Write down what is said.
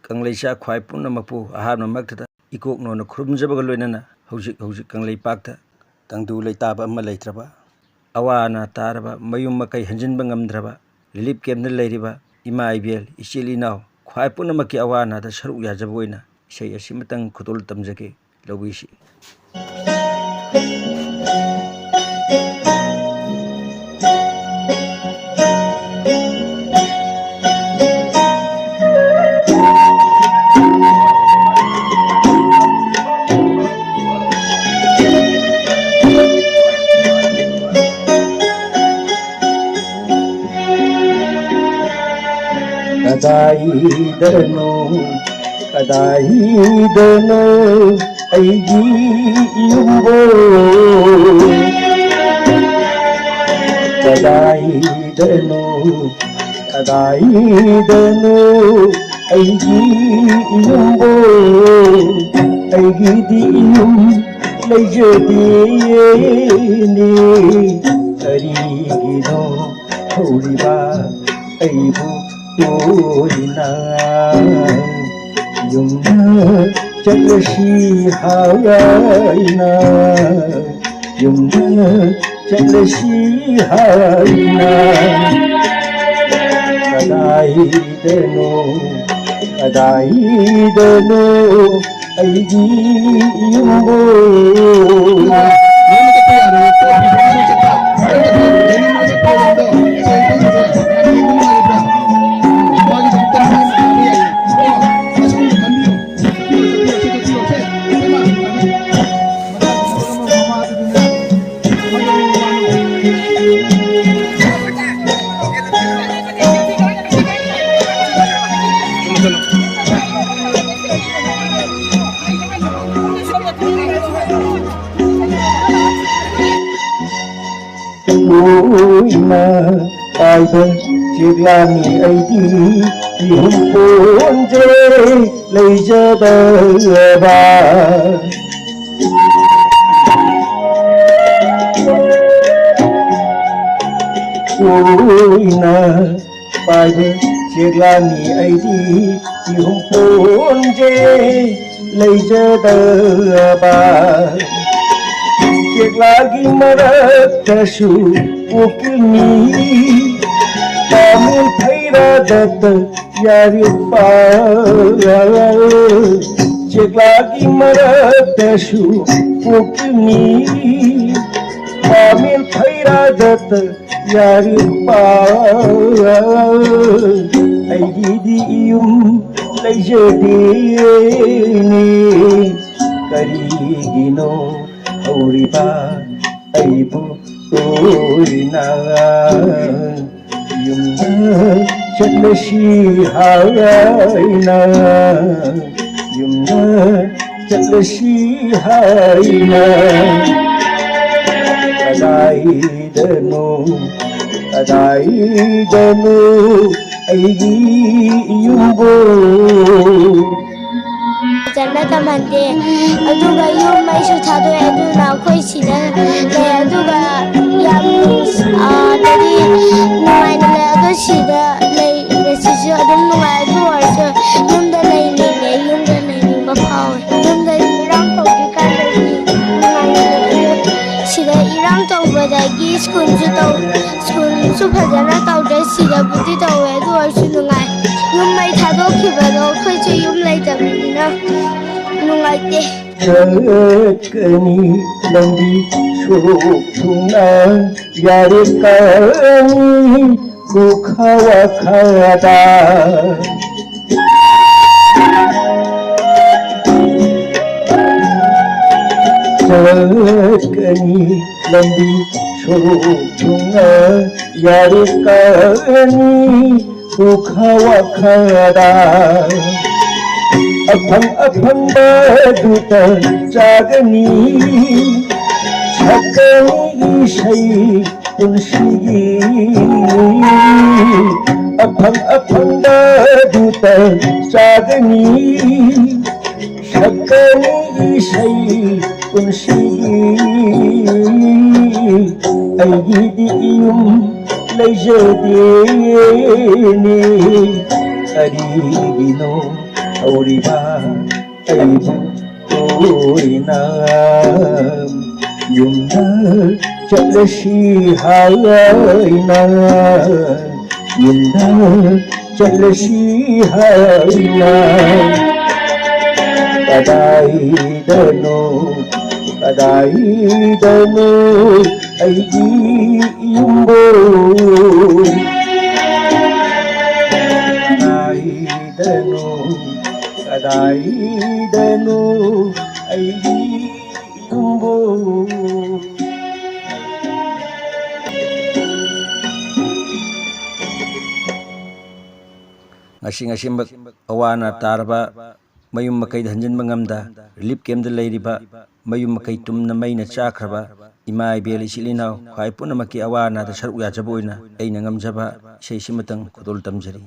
ꯀꯪꯂꯩꯆꯥ ꯈ꯭ꯋꯥꯏ ꯄꯨꯝꯅꯃꯛꯄꯨ ꯑꯍꯥꯟꯕꯃꯛꯇꯗ ꯏꯀꯣꯛꯅꯣꯅ ꯈꯨꯔꯨꯝꯖꯕꯒ ꯂꯣꯏꯅꯅ ꯍꯧꯖꯤꯛ ꯀꯪꯂꯩꯄꯥꯛꯇ ꯇꯪꯗꯨ ꯂꯩꯇꯥꯕ ꯑꯃ ꯂꯩꯇ꯭ꯔꯕ, ꯑꯋꯥ ꯑꯅꯥ ꯇꯥꯔꯕ, ꯃꯌꯨꯝ ꯃꯀꯩ ꯍꯟꯖꯤꯟꯕ ꯉꯝꯗ꯭ꯔꯕ, ꯔꯤꯂꯤꯞ ꯀꯦꯝꯞꯇ ꯂꯩꯔꯤꯕ ꯏꯃꯥ ꯏꯕꯦꯜ, ꯏꯆꯤꯜ ꯏꯅꯥꯎ ꯈ꯭ꯋꯥꯏ ꯄꯨꯝꯅꯃꯛꯀꯤ ꯑꯋꯥ ꯑꯅꯥꯗ ꯁꯔꯨꯛ ꯌꯥꯖꯕ ꯑꯣꯏꯅ ꯏꯁꯩ ꯑꯁꯤꯃꯇꯪ ꯈꯨꯗꯣꯜ ꯇꯝꯖꯒꯦ, ꯂꯧꯕꯤꯁꯤ꯫ Kadaidano, kadaidano, aigi iyumbo. Kadaidano, kadaidano, aigi iyumbo. Aigi di iyum leijadiyeni, karigino horiba aibu. Toina yumna chalashi haina, yumna chalashi haina. Kadaidano, kadaidano, aigi yumbo. Toina aiba chiglani aidi ihumponje leijadaba. Toina aiba chiglani aidi ihumponje leijadaba. Lagi marakashu ukilni kamu thaira dat yari pa. Lagi marakashu ukilni kamu thaira dat yari pa. Aigi di iyum leijadiyeni, karigino horiba aibu toina. Yumna chalashi haina, yumna chalashi haina. Kadaidano, kadaidano, aigi iyumbo. Jana tamande, aduga yum mai su thado aduna khoi sida le aduga yam dari nungai le adu sida le mesisu adum nungai adu arso yum da le yum da le ba phau yum da irang ko ki kan le nungai sida irang to ba da gi school su phajana to da sida budi to adu arso nungai yum mai thado ki ba do khoi chu yum lai da na nungaite. Chakani lambi shokuna yarikani kukhawa khada. Chakani lambi shokuna yarikani kukhawa khada. Apang baduta jagani chakani isai unshigi. Apang baduta jagani chakani isai unshigi. Aigi di iyum leijadiyeni, karigino ꯁꯧꯔꯤꯕ ꯑꯩꯕꯨ ꯇꯣꯏꯅ ꯌꯨꯝꯗ ꯆꯠꯂꯁꯤ ꯍꯥꯏꯅ ꯌꯨꯝꯗ ꯆꯠꯂꯁꯤ ꯍꯥꯏꯅ ಕದಾಯಿದನು ಕದಾಯಿದನು ಐಗಿ ಇಂಬೋ ಕದಾಯಿದನು ಕದಾಯಿದನು ಐಗಿ ಇಂಬೋ ngasimak awana tarba mayum makai hanjinba ngamda relief camp da leiriba mayum makai tumna maina chakraba ima ibeli silinaw khai punamaki awana da saruk ya jaboina aina ngamjaba sei simatang khudul tamjari